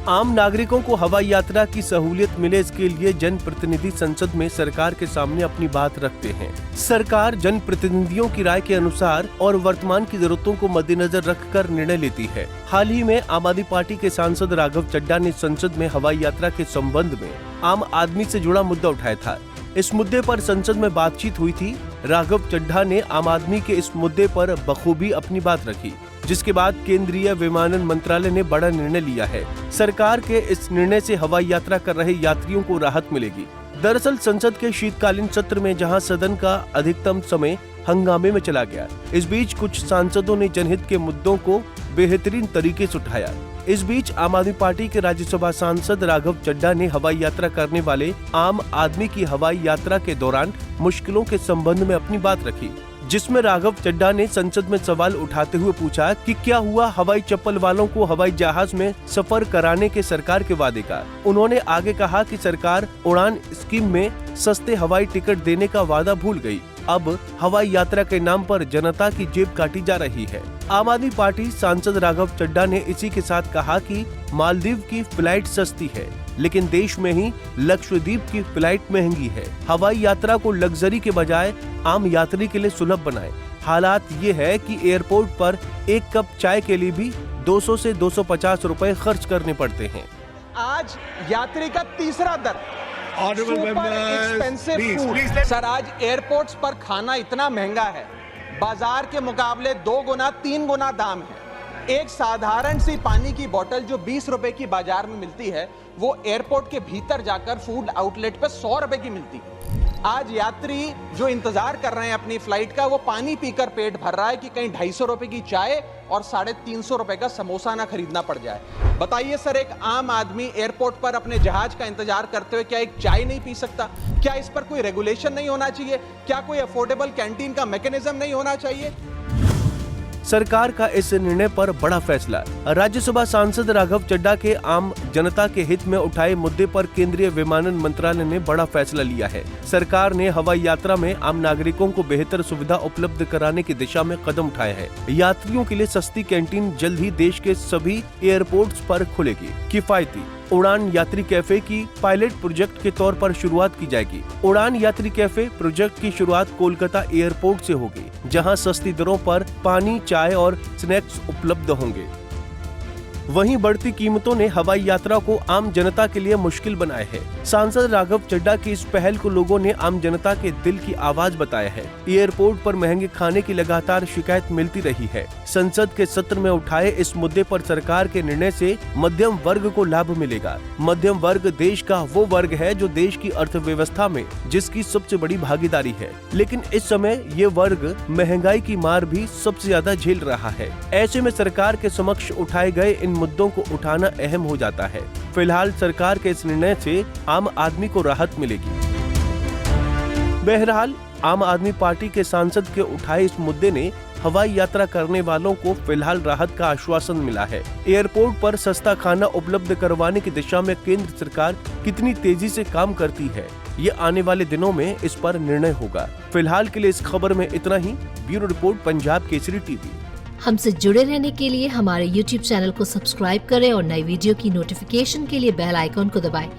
आम नागरिकों को हवाई यात्रा की सहूलियत मिले, इसके लिए जनप्रतिनिधि संसद में सरकार के सामने अपनी बात रखते हैं। सरकार जनप्रतिनिधियों की राय के अनुसार और वर्तमान की जरूरतों को मद्देनजर रखकर निर्णय लेती है। हाल ही में आम आदमी पार्टी के सांसद राघव चड्ढा ने संसद में हवाई यात्रा के संबंध में आम आदमी से जुड़ा मुद्दा उठाया था। इस मुद्दे पर संसद में बातचीत हुई थी। राघव चड्ढा ने आम आदमी के इस मुद्दे पर बखूबी अपनी बात रखी, जिसके बाद केंद्रीय विमानन मंत्रालय ने बड़ा निर्णय लिया है। सरकार के इस निर्णय से हवाई यात्रा कर रहे यात्रियों को राहत मिलेगी। दरअसल संसद के शीतकालीन सत्र में जहां सदन का अधिकतम समय हंगामे में चला गया, इस बीच कुछ सांसदों ने जनहित के मुद्दों को बेहतरीन तरीके से उठाया। इस बीच आम आदमी पार्टी के राज्यसभा सांसद राघव चड्ढा ने हवाई यात्रा करने वाले आम आदमी की हवाई यात्रा के दौरान मुश्किलों के संबंध में अपनी बात रखी, जिसमें राघव चड्ढा ने संसद में सवाल उठाते हुए पूछा कि क्या हुआ हवाई चप्पल वालों को हवाई जहाज में सफर कराने के सरकार के वादे का। उन्होंने आगे कहा कि सरकार उड़ान स्कीम में सस्ते हवाई टिकट देने का वादा भूल गई। अब हवाई यात्रा के नाम पर जनता की जेब काटी जा रही है। आम आदमी पार्टी सांसद राघव चड्ढा ने इसी के साथ कहा कि मालदीव की फ्लाइट सस्ती है, लेकिन देश में ही लक्षद्वीप की फ्लाइट महंगी है। हवाई यात्रा को लग्जरी के बजाय आम यात्री के लिए सुलभ बनाएं। हालात ये है कि एयरपोर्ट पर एक कप चाय के लिए भी 200 से 250 रुपए खर्च करने पड़ते हैं। आज यात्री का तीसरा दर सुपर एक्सपेंसिव फूड। सर, आज एयरपोर्ट्स पर खाना इतना महंगा है, बाजार के मुकाबले 2 गुना 3 गुना दाम है। एक साधारण सी पानी की बोतल जो 20 रुपए की बाजार में मिलती है, वो एयरपोर्ट के भीतर जाकर फूड आउटलेट पर 100 रुपए की मिलती है। आज यात्री जो इंतजार कर रहे हैं अपनी फ्लाइट का, वो पानी पीकर पेट भर रहा है कि कहीं 250 रुपए की चाय और 350 रुपए का समोसा ना खरीदना पड़ जाए। बताइए सर, एक आम आदमी एयरपोर्ट पर अपने जहाज का इंतजार करते हुए क्या एक चाय नहीं पी सकता? क्या इस पर कोई रेगुलेशन नहीं होना चाहिए? क्या कोई अफोर्डेबल कैंटीन का मैकेनिज्म नहीं होना चाहिए? सरकार का इस निर्णय पर बड़ा फैसला। राज्यसभा सांसद राघव चड्ढा के आम जनता के हित में उठाए मुद्दे पर केंद्रीय विमानन मंत्रालय ने बड़ा फैसला लिया है। सरकार ने हवाई यात्रा में आम नागरिकों को बेहतर सुविधा उपलब्ध कराने की दिशा में कदम उठाए हैं। यात्रियों के लिए सस्ती कैंटीन जल्द ही देश के सभी एयरपोर्ट्स पर खुलेगी। किफायती उड़ान यात्री कैफे की पायलट प्रोजेक्ट के तौर पर शुरुआत की जाएगी। उड़ान यात्री कैफे प्रोजेक्ट की शुरुआत कोलकाता एयरपोर्ट से होगी, जहां सस्ती दरों पर पानी, चाय और स्नैक्स उपलब्ध होंगे। वहीं बढ़ती कीमतों ने हवाई यात्रा को आम जनता के लिए मुश्किल बनाया है। सांसद राघव चड्ढा की इस पहल को लोगों ने आम जनता के दिल की आवाज बताया है। एयरपोर्ट पर महंगे खाने की लगातार शिकायत मिलती रही है। संसद के सत्र में उठाए इस मुद्दे पर सरकार के निर्णय से मध्यम वर्ग को लाभ मिलेगा। मध्यम वर्ग देश का वो वर्ग है जो देश की अर्थव्यवस्था में जिसकी सबसे बड़ी भागीदारी है, लेकिन इस समय ये वर्ग महंगाई की मार भी सबसे ज्यादा झेल रहा है। ऐसे में सरकार के समक्ष उठाए गए इन मुद्दों को उठाना अहम हो जाता है। फिलहाल सरकार के इस निर्णय से आम आदमी को राहत मिलेगी। बहरहाल आम आदमी पार्टी के सांसद के उठाए इस मुद्दे ने हवाई यात्रा करने वालों को फिलहाल राहत का आश्वासन मिला है। एयरपोर्ट पर सस्ता खाना उपलब्ध करवाने की दिशा में केंद्र सरकार कितनी तेजी से काम करती है, ये आने वाले दिनों में इस पर निर्णय होगा। फिलहाल के लिए इस खबर में इतना ही। Bureau report, Punjab Kesari TV. हमसे जुड़े रहने के लिए हमारे YouTube चैनल को सब्सक्राइब करें और नई वीडियो की नोटिफिकेशन के लिए बेल आइकॉन को दबाएं।